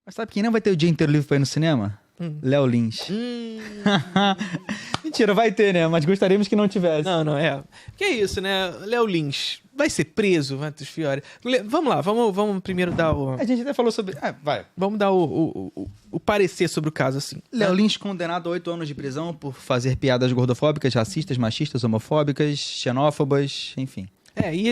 Mas sabe quem não vai ter o dia inteiro livre pra ir no cinema? Léo Lins. Mentira, vai ter, né? Mas gostaríamos que não tivesse. Não, é. Que é isso, né? Léo Lins vai ser preso, Matheus Fiore. Vamos lá, vamos primeiro dar o... A gente até falou sobre... vai. Vamos dar o parecer sobre o caso, assim. Léo Lins condenado a 8 anos de prisão por fazer piadas gordofóbicas, racistas, machistas, homofóbicas, xenófobas, enfim.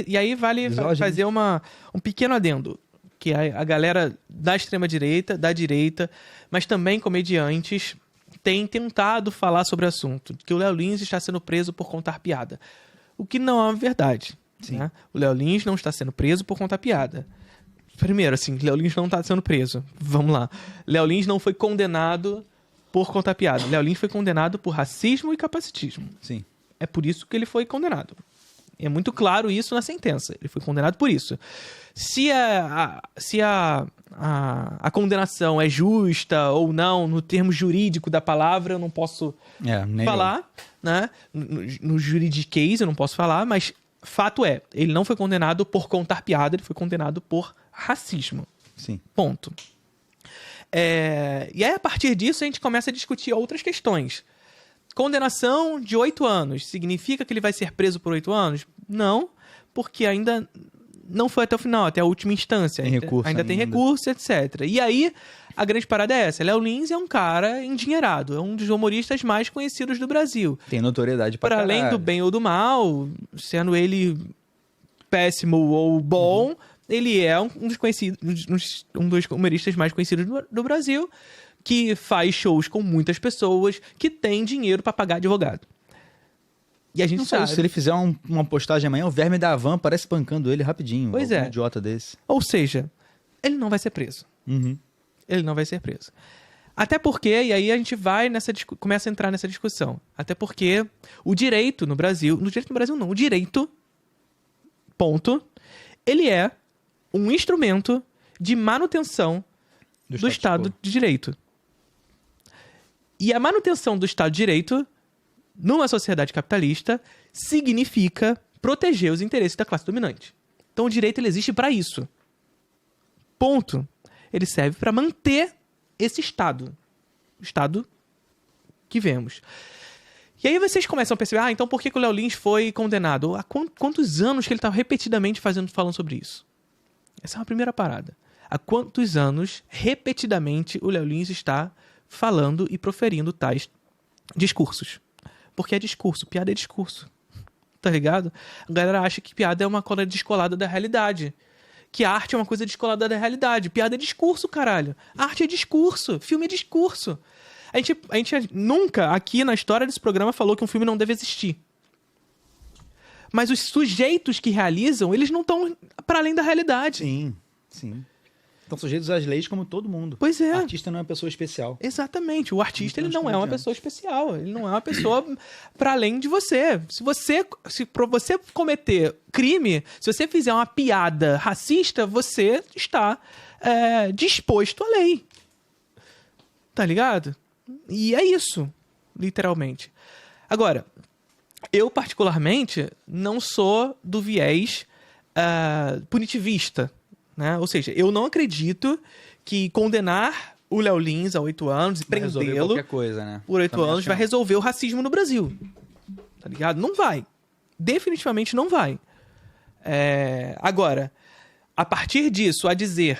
E aí vale fazer um pequeno adendo. Que a galera da extrema-direita, da direita, mas também comediantes, tem tentado falar sobre o assunto. Que o Léo Lins está sendo preso por contar piada. O que não é verdade. Né? O Léo Lins não está sendo preso por contar piada. Primeiro, assim, Léo Lins não está sendo preso. Vamos lá. Léo Lins não foi condenado por contar piada. Léo Lins foi condenado por racismo e capacitismo. Sim. É por isso que ele foi condenado. É muito claro isso na sentença. Ele foi condenado por isso. Se a condenação é justa ou não, no termo jurídico da palavra, eu não posso falar, né? No juridiquês eu não posso falar, mas fato é, ele não foi condenado por contar piada, ele foi condenado por racismo. Sim. Ponto. E aí, a partir disso, a gente começa a discutir outras questões. Condenação de 8 anos. Significa que ele vai ser preso por 8 anos? Não, porque ainda não foi até o final, até a última instância. Tem recurso ainda tem recurso, etc. E aí, a grande parada é essa. Léo Lins é um cara endinheirado. É um dos humoristas mais conhecidos do Brasil. Tem notoriedade pra caralho. Para além do bem ou do mal, sendo ele péssimo ou bom, ele é um dos humoristas mais conhecidos do Brasil, que faz shows com muitas pessoas, que tem dinheiro pra pagar advogado. E a gente sabe. Se ele fizer uma postagem amanhã, o verme da van parece espancando ele rapidinho. Pois é. Um idiota desse. Ou seja, ele não vai ser preso. Ele não vai ser preso. Até porque, e aí a gente vai começa a entrar nessa discussão. Até porque o direito no Brasil... No direito no Brasil não. O direito, ponto, ele é um instrumento de manutenção do Estado de Direito. E a manutenção do Estado de Direito, numa sociedade capitalista, significa proteger os interesses da classe dominante. Então o direito ele existe para isso. Ponto. Ele serve para manter esse Estado. O Estado que vemos. E aí vocês começam a perceber, então por que o Léo Lins foi condenado? Há quantos anos que ele está repetidamente falando sobre isso? Essa é uma primeira parada. Há quantos anos, repetidamente, o Léo Lins está falando e proferindo tais discursos? Porque é discurso, piada é discurso. Tá ligado? A galera acha que piada é uma coisa descolada da realidade. Que arte é uma coisa descolada da realidade. Piada é discurso, caralho. Arte é discurso. Filme é discurso. A gente nunca, aqui na história desse programa, falou que um filme não deve existir. Mas os sujeitos que realizam, eles não estão para além da realidade. Sim. Estão sujeitos às leis como todo mundo. Pois é. O artista não é uma pessoa especial. Exatamente. O artista ele não é uma pessoa especial. Ele não é uma pessoa para além de você. Se você cometer crime, se você fizer uma piada racista, você está disposto à lei. Tá ligado? E é isso, literalmente. Agora, eu particularmente não sou do viés punitivista. Né? Ou seja, eu não acredito que condenar o Léo Lins a 8 anos e prendê-lo por 8 anos vai resolver o racismo no Brasil. Tá ligado? Não vai. Definitivamente não vai. Agora, a partir disso, a dizer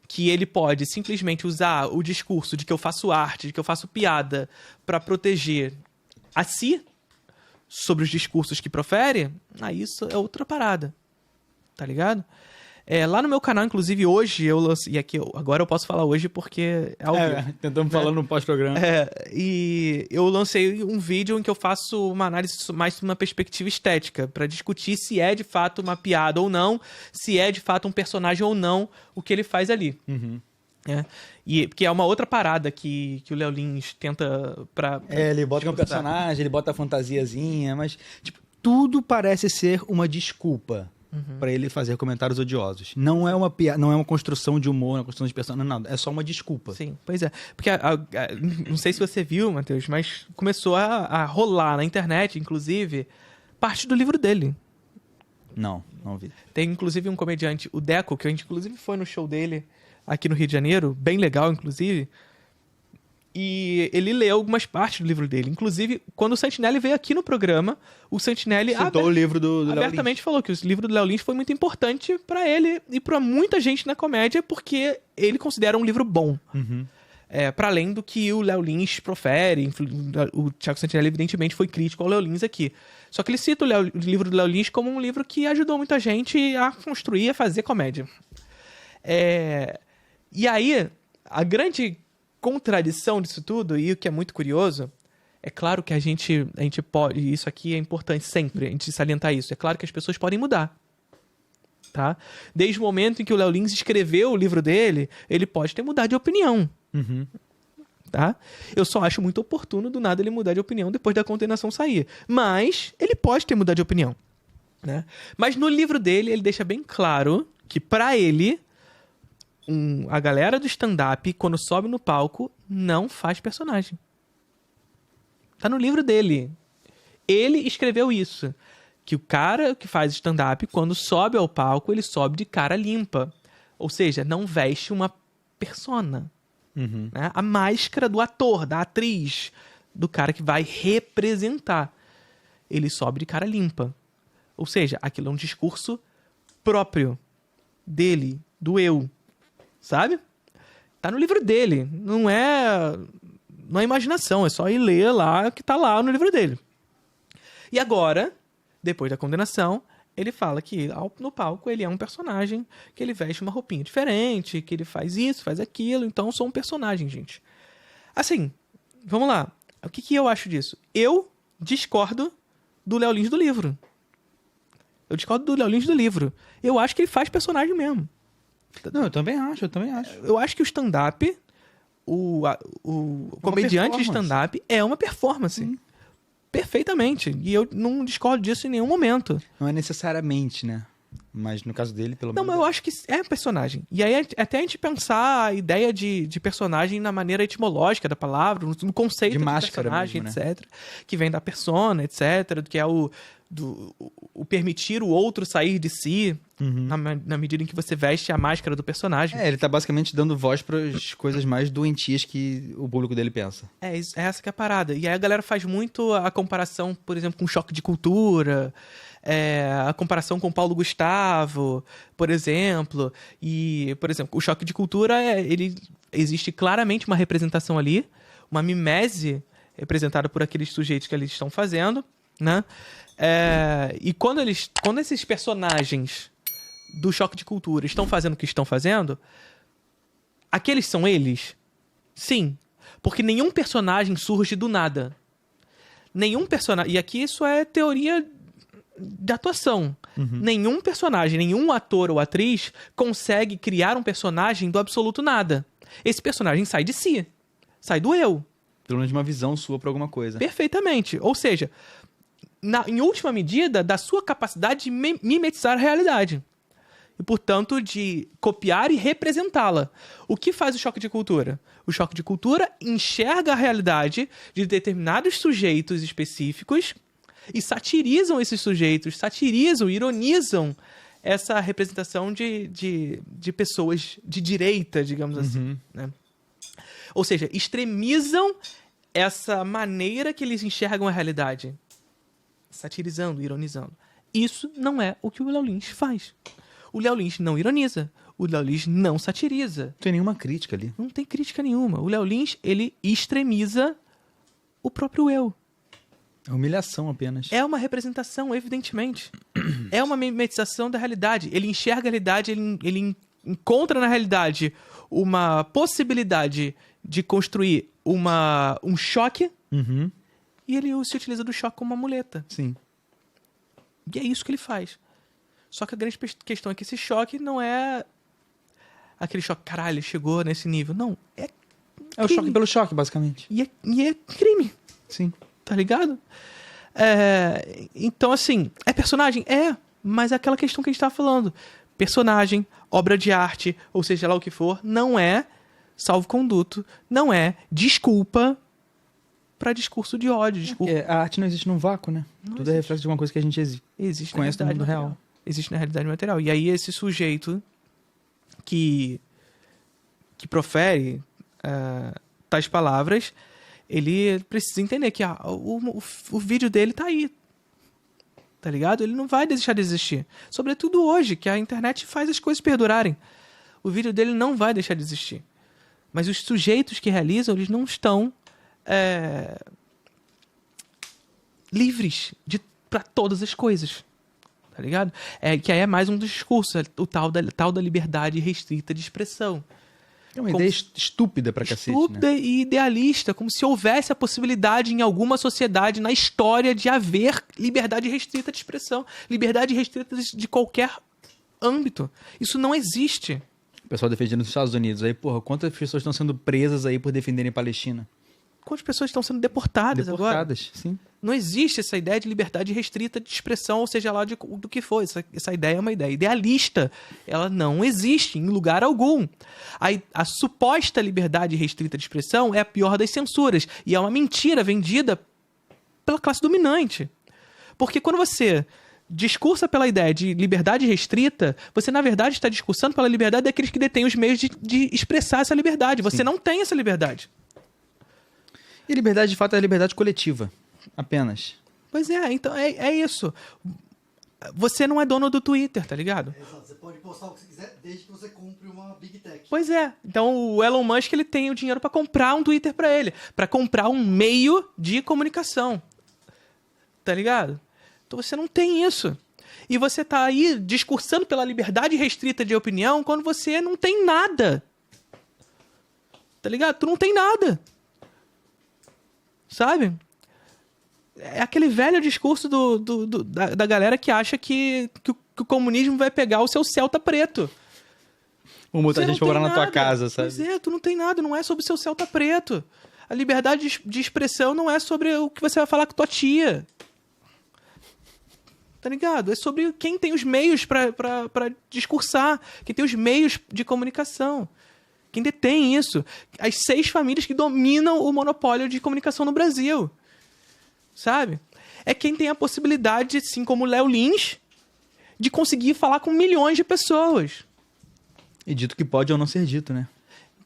que ele pode simplesmente usar o discurso de que eu faço arte, de que eu faço piada para proteger a si sobre os discursos que profere, aí isso é outra parada. Tá ligado? Lá no meu canal, inclusive, hoje eu lancei... E aqui, agora eu posso falar hoje porque é ao vivo. Tentamos falar no pós-programa. E eu lancei um vídeo em que eu faço uma análise mais de uma perspectiva estética, para discutir se é de fato uma piada ou não, se é de fato um personagem ou não, o que ele faz ali. Porque é uma outra parada que o Léo Lins tenta pra ele bota um personagem, ele bota a fantasiazinha, mas tudo parece ser uma desculpa para ele fazer comentários odiosos. Não é uma piada, não é uma construção de humor, uma construção de personagem, não, é só uma desculpa. Sim, pois é. Porque, não sei se você viu, Matheus, mas começou a rolar na internet, inclusive, parte do livro dele. Não vi. Tem, inclusive, um comediante, o Deco, que a gente, inclusive, foi no show dele aqui no Rio de Janeiro, bem legal, inclusive, e ele leu algumas partes do livro dele. Inclusive, quando o Santinelli veio aqui no programa, o Santinelli citou o livro do Léo abertamente Lins. falou que o livro do Léo Lins foi muito importante pra ele e pra muita gente na comédia, porque ele considera um livro bom. Para além do que o Léo Lins profere. O Thiago Santinelli, evidentemente, foi crítico ao Léo Lins aqui. Só que ele cita o livro do Léo Lins como um livro que ajudou muita gente a construir, a fazer comédia. E aí, a grande contradição disso tudo, e o que é muito curioso, é claro que a gente pode, e isso aqui é importante sempre, a gente salientar isso, é claro que as pessoas podem mudar. Tá? Desde o momento em que o Léo Lins escreveu o livro dele, ele pode ter mudado de opinião. Tá? Eu só acho muito oportuno do nada ele mudar de opinião depois da condenação sair. Mas ele pode ter mudado de opinião. Né? Mas no livro dele, ele deixa bem claro que pra ele, a galera do stand-up, quando sobe no palco, não faz personagem. Tá no livro dele. Ele escreveu isso. Que o cara que faz stand-up, quando sobe ao palco, ele sobe de cara limpa. Ou seja, não veste uma persona. Né? A máscara do ator, da atriz, do cara que vai representar. Ele sobe de cara limpa. Ou seja, aquilo é um discurso próprio dele, do eu. Sabe? Tá no livro dele. Não é imaginação, é só ir ler lá o que tá lá no livro dele. E agora, depois da condenação, ele fala que no palco ele é um personagem, que ele veste uma roupinha diferente, que ele faz isso, faz aquilo, então eu sou um personagem, gente. Assim, vamos lá. O que eu acho disso? Eu discordo do Léo Lins do livro. Eu discordo do Léo Lins do livro. Eu acho que ele faz personagem mesmo. Não, eu também acho. Eu acho que o stand-up, o comediante de stand-up é uma performance. Perfeitamente. E eu não discordo disso em nenhum momento. Não é necessariamente, né? Mas no caso dele, pelo menos... Não, mas eu acho que é personagem. E aí, até a gente pensar a ideia de personagem na maneira etimológica da palavra, no conceito de personagem, mesmo, né? etc. Que vem da persona, etc. Que é o permitir o outro sair de si, na medida em que você veste a máscara do personagem. Ele tá basicamente dando voz para as coisas mais doentias que o público dele pensa. É essa que é a parada. E aí a galera faz muito a comparação, por exemplo, com Choque de Cultura, a comparação com Paulo Gustavo, por exemplo. E, por exemplo, o Choque de Cultura, existe claramente uma representação ali, uma mimese representada por aqueles sujeitos que eles estão fazendo, né? E quando esses personagens do Choque de Cultura estão fazendo o que estão fazendo, aqueles são eles? Sim. Porque nenhum personagem surge do nada. Nenhum personagem... E aqui isso é teoria de atuação. Nenhum personagem, nenhum ator ou atriz consegue criar um personagem do absoluto nada. Esse personagem sai de si. Sai do eu. Pelo menos uma visão sua para alguma coisa. Perfeitamente. Ou seja... em última medida, da sua capacidade de mimetizar a realidade. E, portanto, de copiar e representá-la. O que faz o Choque de Cultura? O Choque de Cultura enxerga a realidade de determinados sujeitos específicos e satirizam esses sujeitos, ironizam essa representação de pessoas de direita, digamos assim. Né? Ou seja, extremizam essa maneira que eles enxergam a realidade. Satirizando, ironizando. Isso não é o que o Léo Lins faz. O Léo Lins não ironiza. O Léo Lins não satiriza. Não tem nenhuma crítica ali. Não tem crítica nenhuma. O Léo Lins, ele extremiza o próprio eu. É humilhação apenas. É uma representação, evidentemente. É uma mimetização da realidade. Ele enxerga a realidade, ele encontra na realidade uma possibilidade de construir um choque, e ele se utiliza do choque como uma muleta. Sim. E é isso que ele faz. Só que a grande questão é que esse choque não é aquele choque, caralho, chegou nesse nível. Não, é o choque pelo choque, basicamente. E é crime. Sim. Tá ligado? Então, assim, é personagem? Mas é aquela questão que a gente tava falando. Personagem, obra de arte, ou seja lá o que for, não é salvo-conduto, não é desculpa para discurso de ódio. A arte não existe num vácuo, né? Tudo é reflexo de uma coisa que a gente existe conhece no mundo real. Existe na realidade material. E aí esse sujeito que que profere tais palavras, ele precisa entender que o vídeo dele tá aí. Tá ligado? Ele não vai deixar de existir. Sobretudo hoje, que a internet faz as coisas perdurarem. O vídeo dele não vai deixar de existir. Mas os sujeitos que realizam, eles não estão livres para todas as coisas. Tá ligado? Que aí é mais um dos discursos, o tal da liberdade restrita de expressão. É uma ideia estúpida pra cacete, estúpida, né? E idealista, como se houvesse a possibilidade em alguma sociedade na história de haver liberdade restrita de expressão, liberdade restrita de qualquer âmbito. Isso não existe. O pessoal defendendo nos Estados Unidos. Aí, porra, quantas pessoas estão sendo presas aí por defenderem Palestina? Quantas pessoas estão sendo deportadas agora? Deportadas, sim. Não existe essa ideia de liberdade restrita de expressão, ou seja lá do que for. Essa ideia é uma ideia idealista. Ela não existe em lugar algum. A suposta liberdade restrita de expressão é a pior das censuras. E é uma mentira vendida pela classe dominante. Porque quando você discursa pela ideia de liberdade restrita, você, na verdade, está discursando pela liberdade daqueles que detêm os meios de expressar essa liberdade. Você não tem essa liberdade. E liberdade, de fato, é a liberdade coletiva. Apenas. Pois é, então é isso. Você não é dono do Twitter, tá ligado? Exato, você pode postar o que você quiser desde que você compre uma Big Tech. Pois é. Então o Elon Musk, ele tem o dinheiro para comprar um Twitter para ele, para comprar um meio de comunicação. Tá ligado? Então você não tem isso. E você tá aí discursando pela liberdade restrita de opinião quando você não tem nada. Tá ligado? Tu não tem nada. Sabe? É aquele velho discurso da galera que acha que o comunismo vai pegar o seu Celta preto. Ou muita gente morar na tua casa, sabe? Pois é, tu não tem nada, não é sobre o seu Celta preto. A liberdade de expressão não é sobre o que você vai falar com tua tia. Tá ligado? É sobre quem tem os meios pra discursar, quem tem os meios de comunicação. Quem detém isso. As 6 famílias que dominam o monopólio de comunicação no Brasil. Sabe? É quem tem a possibilidade, assim como o Léo Lins, de conseguir falar com milhões de pessoas. E dito que pode ou não ser dito, né?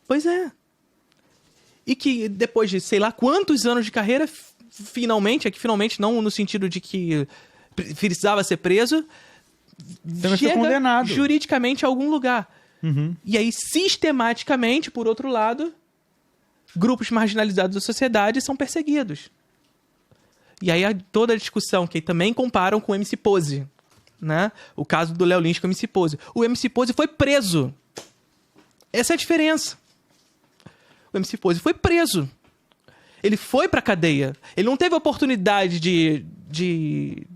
Pois é. E que depois de sei lá quantos anos de carreira, finalmente não no sentido de que precisava ser preso, também foi condenado juridicamente a algum lugar. Uhum. E aí, sistematicamente, por outro lado, grupos marginalizados da sociedade são perseguidos. E aí toda a discussão que também comparam com o MC Pose, né? O caso do Léo Lins com o MC Pose. O MC Pose foi preso. Essa é a diferença. O MC Pose foi preso. Ele foi pra cadeia. Ele não teve oportunidade de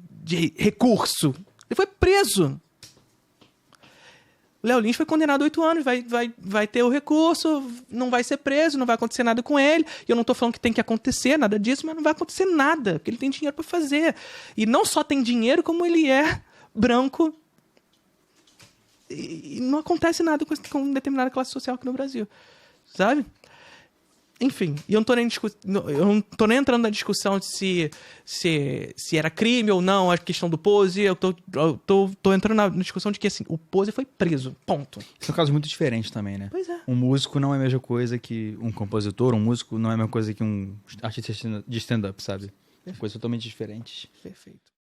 recurso. Ele foi preso. O Léo Lins foi condenado a 8 anos, vai ter o recurso, não vai ser preso, não vai acontecer nada com ele. E eu não tô falando que tem que acontecer nada disso, mas não vai acontecer nada, porque ele tem dinheiro para fazer. E não só tem dinheiro, como ele é branco. E não acontece nada com determinada classe social aqui no Brasil. Sabe? Enfim, e eu não tô nem entrando na discussão de se era crime ou não, a questão do Pose. Eu tô entrando na discussão de que, assim, o Pose foi preso, ponto. São casos muito diferentes também, né? Pois é. Um músico não é a mesma coisa que um compositor, um músico não é a mesma coisa que um artista de stand-up, sabe? Coisas totalmente diferentes. Perfeito.